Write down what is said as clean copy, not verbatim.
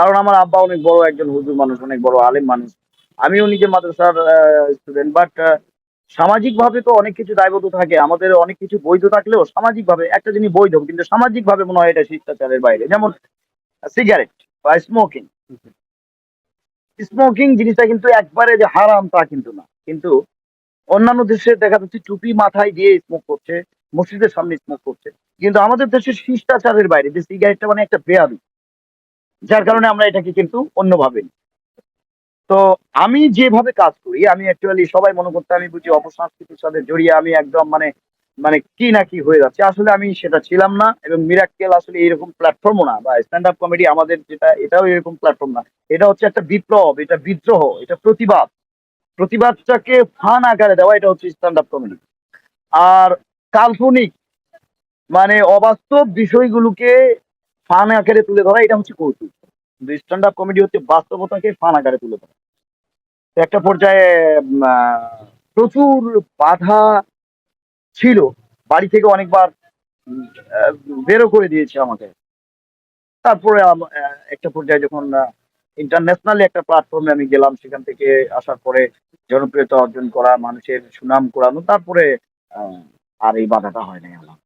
কারণ আমার আব্বা অনেক বড় একজন হুজুর মানুষ, অনেক বড় আলেম মানুষ। আমিও নিজে মাদ্রাসার স্টুডেন্ট। বাট সামাজিকভাবে তো অনেক কিছু দায়বদ্ধ থাকে। আমাদের অনেক কিছু বৈধ থাকলেও সামাজিকভাবে একটা জিনিস বৈধ কিন্তু সামাজিকভাবে মনে হয় এটা শিষ্টাচারের বাইরে। যেমন সিগারেট বা স্মোকিং। স্মোকিং জিনিসটা কিন্তু একবারে যে হারাম তা কিন্তু না। কিন্তু অন্যান্য দেশে দেখা যাচ্ছে টুপি মাথায় দিয়ে স্মোক করছে, মসজিদের সামনে স্মোক করছে। কিন্তু আমাদের দেশের শিষ্টাচারের বাইরে যে সিগারেটটা মানে একটা বেয়াদবি। যার কারণে আমরা এটাকে কিন্তু অন্যভাবে নিই। তো আমি যেভাবে কাজ করি আমি অ্যাকচুয়ালি সবাই মনে করতে আমি বুঝি অপসংস্কৃতির সাথে জড়িয়ে আমি একদম মানে মানে কি না কি হয়ে যাচ্ছে। আসলে আমি সেটা ছিলাম না এবং মিরাক্কেল আসলে এরকম প্ল্যাটফর্মও না বা স্ট্যান্ড আপ কমেডি আমাদের যেটা এটাও এরকম প্ল্যাটফর্ম না। এটা হচ্ছে একটা বিপ্লব, এটা বিদ্রোহ, এটা প্রতিবাদ। প্রতিবাদটাকে ফান আকারে দেওয়া এটা হচ্ছে স্ট্যান্ড আপ কমেডি। আর কাল্পনিক মানে অবাস্তব বিষয়গুলোকে ফান আকারে তুলে ধরা এটা হচ্ছে কৌতুক। কিন্তু স্ট্যান্ড আপ কমেডি হচ্ছে বাস্তবতাকে ফান আকারে তুলে ধরা। তো একটা পর্যায়ে প্রচুর বাধা ছিল। বাড়ি থেকে অনেকবার উম আ বেরও করে দিয়েছে আমাকে। তারপরে একটা পর্যায়ে যখন ইন্টারন্যাশনালি একটা প্ল্যাটফর্মে আমি গেলাম, সেখান থেকে আসার পরে জনপ্রিয়তা অর্জন করা, মানুষের সুনাম কুড়ানো, তারপরে আ আর এই বাধাটা হয় নাই আমার।